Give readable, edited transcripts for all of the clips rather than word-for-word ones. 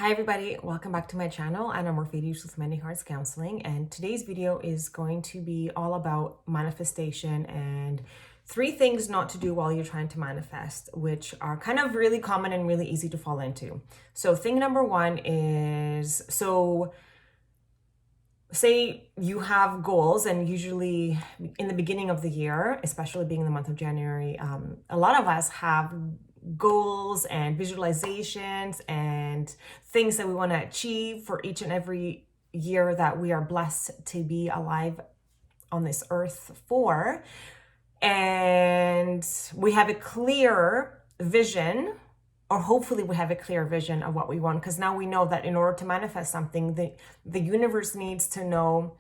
Hi everybody, welcome back to my channel. I'm Morpheus with Many Hearts Counseling, and today's video is going to be all about manifestation and 3 things not to do while you're trying to manifest, which are kind of really common and really easy to fall into. So thing number 1 is, say you have goals, and usually in the beginning of the year, especially being the month of January, a lot of us have goals and visualizations and things that we want to achieve for each and every year that we are blessed to be alive on this earth for. And we have a clear vision, or hopefully we have a clear vision of what we want, because now we know that in order to manifest something, the universe needs to know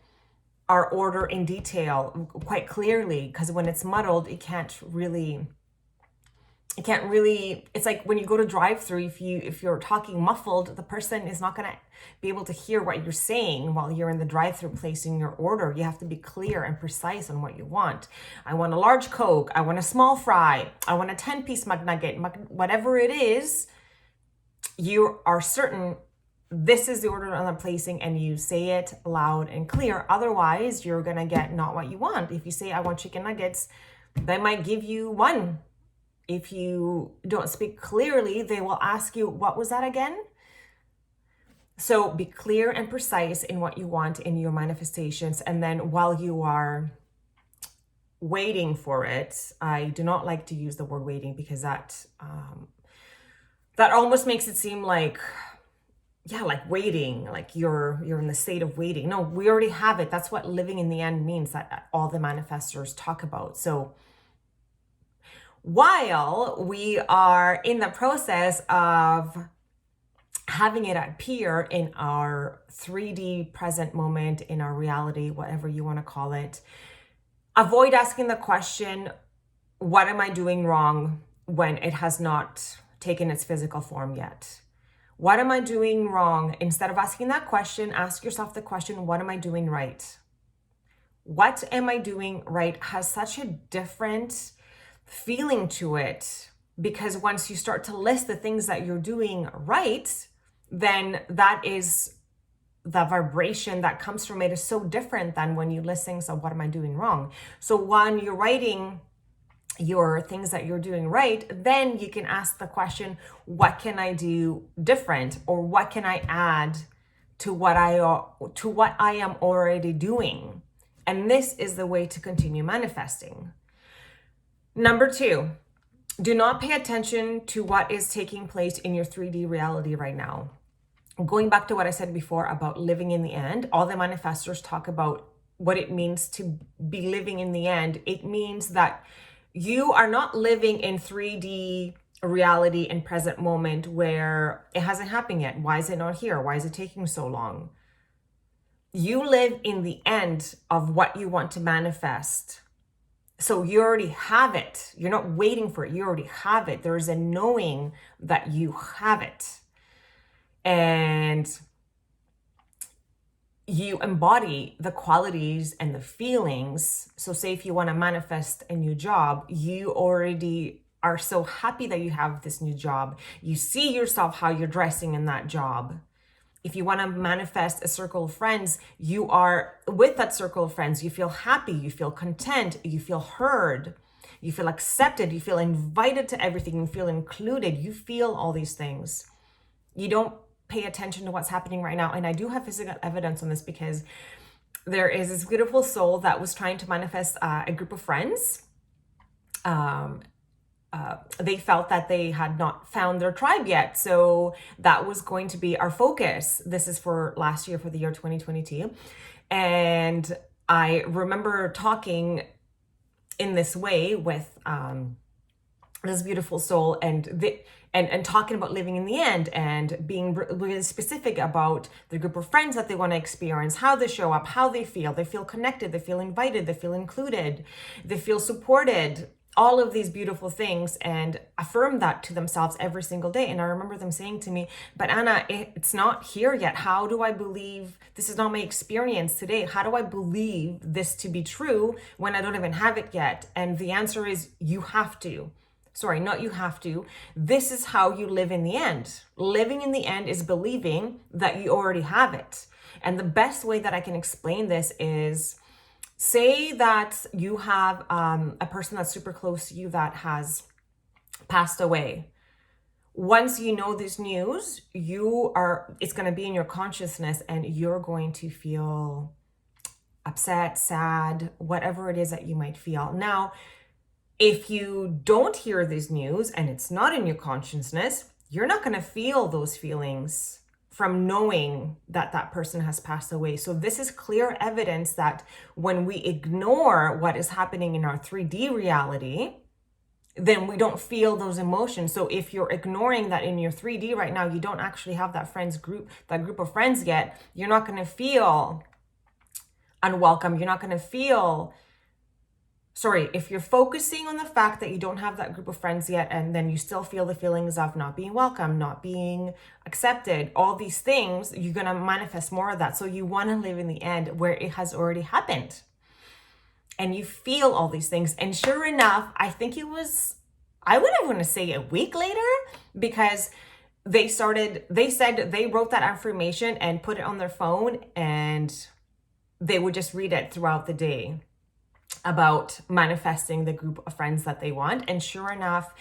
our order in detail quite clearly, because when it's muddled, it can't really, it's like when you go to drive-through, if you're talking muffled, the person is not going to be able to hear what you're saying while you're in the drive-through placing your order. You have to be clear and precise on what you want. I want a large Coke, I want a small fry, I want a 10-piece McNugget, whatever it is, you are certain this is the order I'm placing, and you say it loud and clear. Otherwise, you're going to get not what you want. If you say, I want chicken nuggets, they might give you one. If you don't speak clearly, they will ask you, what was that again? So be clear and precise in what you want in your manifestations. And then while you are waiting for it, I do not like to use the word waiting, because that almost makes it seem like, like waiting, like you're in the state of waiting. No, we already have it. That's what living in the end means, that all the manifestors talk about. So while we are in the process of having it appear in our 3D present moment, in our reality, whatever you want to call it, avoid asking the question, what am I doing wrong, when it has not taken its physical form yet? What am I doing wrong? Instead of asking that question, ask yourself the question, what am I doing right? What am I doing right has such a different feeling to it, because once you start to list the things that you're doing right, then that is the vibration that comes from it is so different than when you list things of what am I doing wrong. So when you're writing your things that you're doing right, then you can ask the question, what can I do different, or what can I add to what I am already doing? And this is the way to continue manifesting. Number 2, do not pay attention to what is taking place in your 3D reality right now. Going back to what I said before about living in the end, all the manifestors talk about what it means to be living in the end. It means that you are not living in 3D reality in present moment where it hasn't happened yet. Why is it not here? Why is it taking so long? You live in the end of what you want to manifest. So you already have it. You're not waiting for it. You already have it. There is a knowing that you have it. And you embody the qualities and the feelings. So say if you want to manifest a new job, you already are so happy that you have this new job. You see yourself how you're dressing in that job. If you want to manifest a circle of friends, you are with that circle of friends. You feel happy, you feel content, you feel heard, you feel accepted, you feel invited to everything, you feel included, you feel all these things. You don't pay attention to what's happening right now. And I do have physical evidence on this, because there is this beautiful soul that was trying to manifest a group of friends. They felt that they had not found their tribe yet. So that was going to be our focus. This is for last year, for the year 2022. And I remember talking in this way with this beautiful soul, and talking about living in the end, and being really specific about the group of friends that they want to experience, how they show up, how they feel connected, they feel invited, they feel included, they feel supported, all of these beautiful things, and affirm that to themselves every single day. And I remember them saying to me, but Anna, it's not here yet. How do I believe this is not my experience today? How do I believe this to be true when I don't even have it yet? And the answer is, you have to. Sorry, not you have to. This is how you live in the end. Living in the end is believing that you already have it. And the best way that I can explain this is, say that you have a person that's super close to you that has passed away. Once you know this news, it's going to be in your consciousness, and you're going to feel upset, sad, whatever it is that you might feel. Now, if you don't hear this news and it's not in your consciousness, you're not going to feel those feelings from knowing that that person has passed away. So this is clear evidence that when we ignore what is happening in our 3D reality, then we don't feel those emotions. So if you're ignoring that in your 3D right now, you don't actually have that group of friends yet, you're not going to feel unwelcome. You're not going to feel, if you're focusing on the fact that you don't have that group of friends yet, and then you still feel the feelings of not being welcome, not being accepted, all these things, you're going to manifest more of that. So you want to live in the end where it has already happened. And you feel all these things. And sure enough, I think it was, I wouldn't want to say a week later, because they said they wrote that affirmation and put it on their phone, and they would just read it throughout the day about manifesting the group of friends that they want. And sure enough,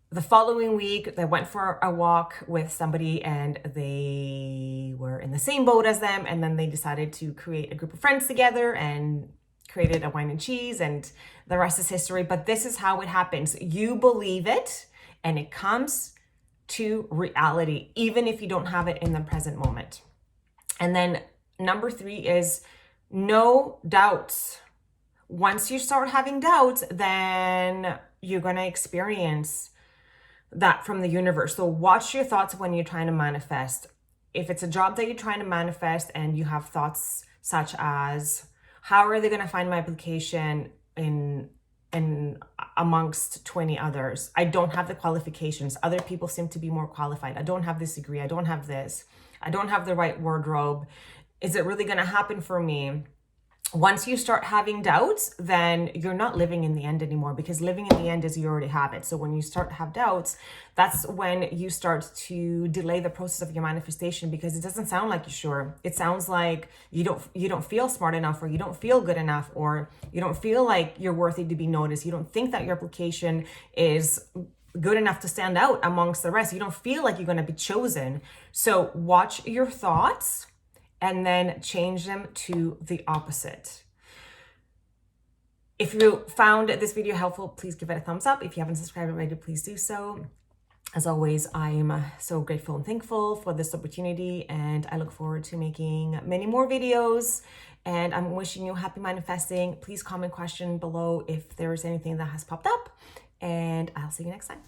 the following week, they went for a walk with somebody and they were in the same boat as them. And then they decided to create a group of friends together and created a wine and cheese, and the rest is history. But this is how it happens. You believe it and it comes to reality, even if you don't have it in the present moment. And then number 3 is no doubts. Once you start having doubts, then you're going to experience that from the universe. So watch your thoughts when you're trying to manifest. If it's a job that you're trying to manifest and you have thoughts such as, how are they going to find my application in amongst 20 others? I don't have the qualifications. Other people seem to be more qualified. I don't have this degree. I don't have this. I don't have the right wardrobe. Is it really going to happen for me? Once you start having doubts, then you're not living in the end anymore, because living in the end is you already have it. So when you start to have doubts, that's when you start to delay the process of your manifestation, because it doesn't sound like you're sure. It sounds like you don't feel smart enough, or you don't feel good enough, or you don't feel like you're worthy to be noticed. You don't think that your application is good enough to stand out amongst the rest. You don't feel like you're going to be chosen. So watch your thoughts and then change them to the opposite. If you found this video helpful, please give it a thumbs up. If you haven't subscribed already, please do so. As always, I'm so grateful and thankful for this opportunity, and I look forward to making many more videos. And I'm wishing you happy manifesting. Please comment question below if there is anything that has popped up, and I'll see you next time.